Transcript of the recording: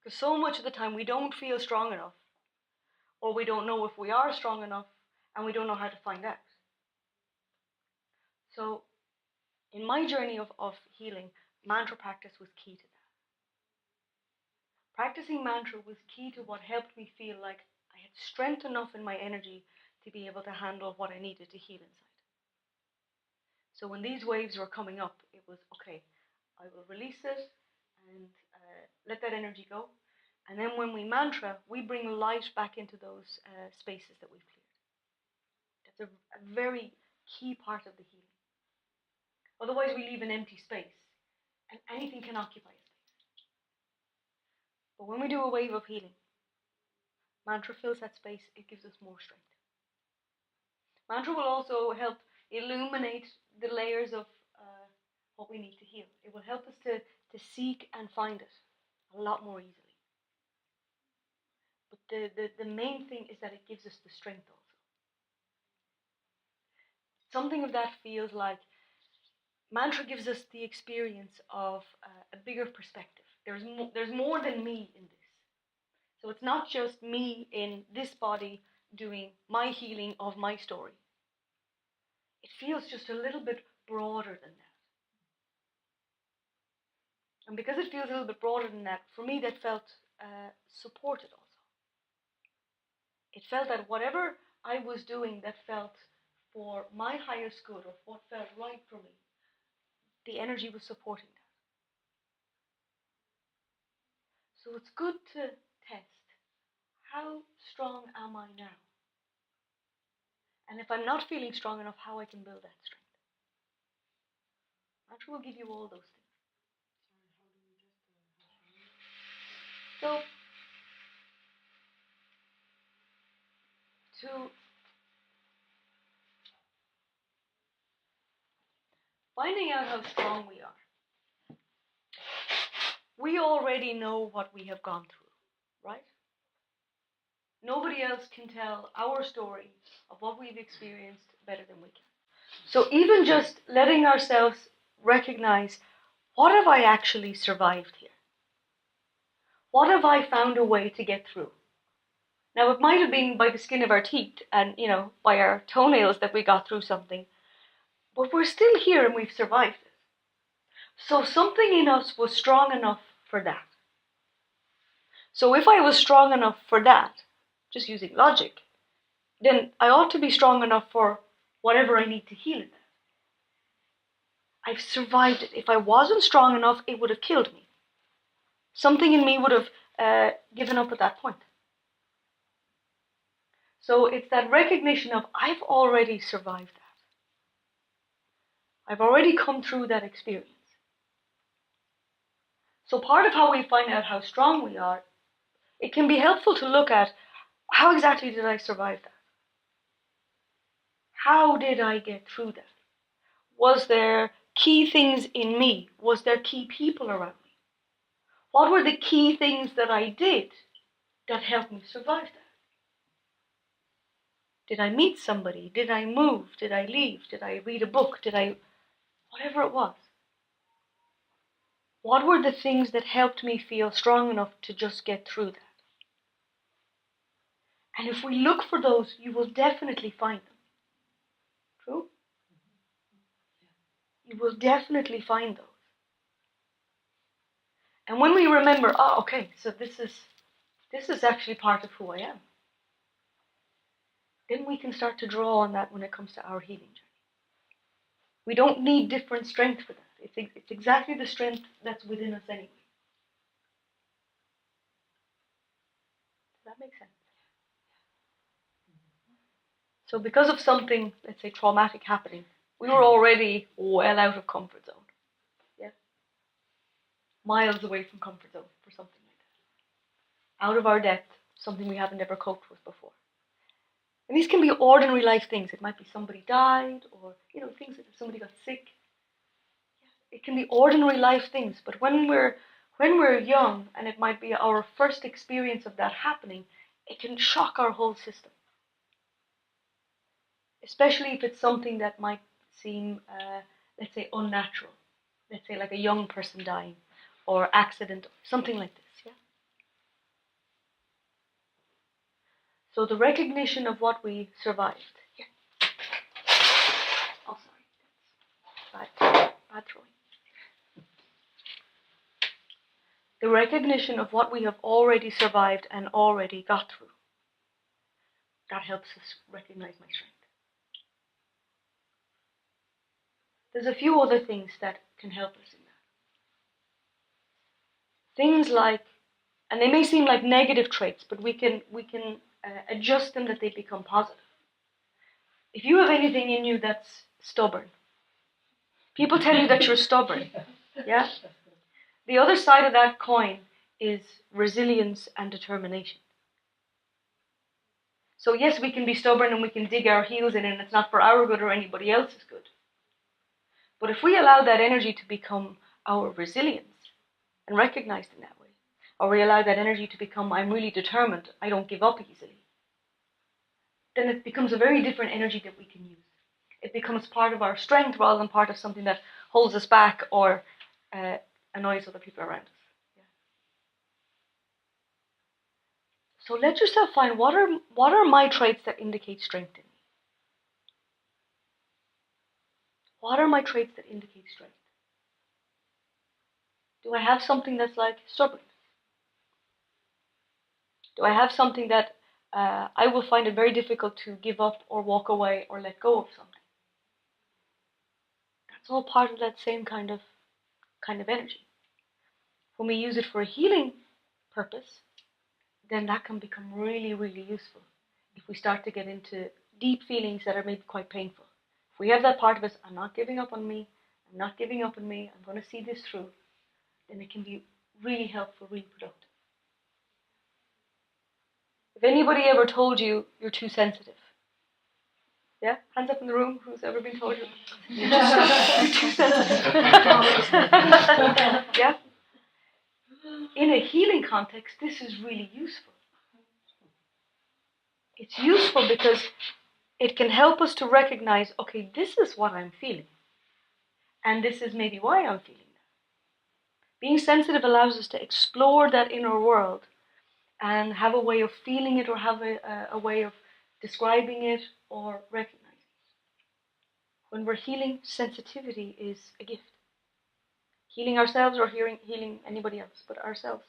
Because so much of the time we don't feel strong enough, or we don't know if we are strong enough, and we don't know how to find out. So in my journey of healing, mantra practice was key to that. Practicing mantra was key to what helped me feel like I had strength enough in my energy to be able to handle what I needed to heal inside. So when these waves were coming up, it was, okay, I will release it and let that energy go. And then when we mantra, we bring light back into those spaces that we've cleared. That's a very key part of the healing. Otherwise, we leave an empty space, and anything can occupy a space. But when we do a wave of healing, mantra fills that space, it gives us more strength. Mantra will also help illuminate the layers of what we need to heal. It will help us to seek and find it a lot more easily. But the main thing is that it gives us the strength also. Something of that feels like mantra gives us the experience of a bigger perspective. There's more than me in this. So it's not just me in this body doing my healing of my story. It feels just a little bit broader than that. And because it feels a little bit broader than that, for me that felt supported also. It felt that whatever I was doing that felt for my highest good or what felt right for me, the energy was supporting that. So it's good to test, how strong am I now? And if I'm not feeling strong enough, how I can build that strength. Mantra will give you all those things. So, to finding out how strong we are, we already know what we have gone through, right? Nobody else can tell our story of what we've experienced better than we can. So even just letting ourselves recognize, what have I actually survived here? What have I found a way to get through? Now, it might have been by the skin of our teeth and, by our toenails that we got through something, but we're still here and we've survived it. So something in us was strong enough for that. So if I was strong enough for that, just using logic, then I ought to be strong enough for whatever I need to heal in that. I've survived it. If I wasn't strong enough, it would have killed me. Something in me would have given up at that point. So it's that recognition of, I've already survived that. I've already come through that experience. So part of how we find out how strong we are, it can be helpful to look at, how exactly did I survive that? How did I get through that? Was there key things in me? Was there key people around me? What were the key things that I did that helped me survive that? Did I meet somebody? Did I move? Did I leave? Did I read a book? Whatever it was. What were the things that helped me feel strong enough to just get through that? And if we look for those, you will definitely find them. True? You will definitely find those. And when we remember, okay, so this is actually part of who I am, then we can start to draw on that when it comes to our healing journey. We don't need different strength for that. It's exactly the strength that's within us anyway. Does that make sense? So because of something, let's say traumatic happening, we were already well out of comfort zone. Yeah? Miles away from comfort zone for something like that. Out of our depth, something we haven't ever coped with before. And these can be ordinary life things. It might be somebody died, or things that somebody got sick. It can be ordinary life things, but when we're young, and it might be our first experience of that happening, it can shock our whole system. Especially if it's something that might seem, let's say, unnatural. Let's say like a young person dying, or accident, something like this. Yeah. So the recognition of what we survived. Here. Oh, sorry. Bad throwing. The recognition of what we have already survived and already got through. That helps us recognize my strength. There's a few other things that can help us in that. Things like, and they may seem like negative traits, but we can adjust them that they become positive. If you have anything in you that's stubborn, people tell you that you're stubborn, yeah? The other side of that coin is resilience and determination. So yes, we can be stubborn and we can dig our heels in, and it's not for our good or anybody else's good. But if we allow that energy to become our resilience and recognized in that way, or we allow that energy to become, I'm really determined, I don't give up easily, then it becomes a very different energy that we can use. It becomes part of our strength rather than part of something that holds us back or annoys other people around us. Yeah. So let yourself find what are my traits that indicate strength in me? What are my traits that indicate strength? Do I have something that's like stubborn? Do I have something that I will find it very difficult to give up or walk away or let go of something? That's all part of that same kind of energy. When we use it for a healing purpose, then that can become really, really useful. If we start to get into deep feelings that are maybe quite painful. If we have that part of us, I'm not giving up on me, I'm not giving up on me, I'm going to see this through, then it can be really helpful, really productive. If anybody ever told you you're too sensitive, yeah? Hands up in the room, who's ever been told you're too sensitive? Yeah? In a healing context, this is really useful. It's useful because it can help us to recognize, okay, this is what I'm feeling. And this is maybe why I'm feeling that. Being sensitive allows us to explore that inner world and have a way of feeling it or have a way of describing it or recognizing it. When we're healing, sensitivity is a gift. Healing ourselves or healing anybody else, but ourselves.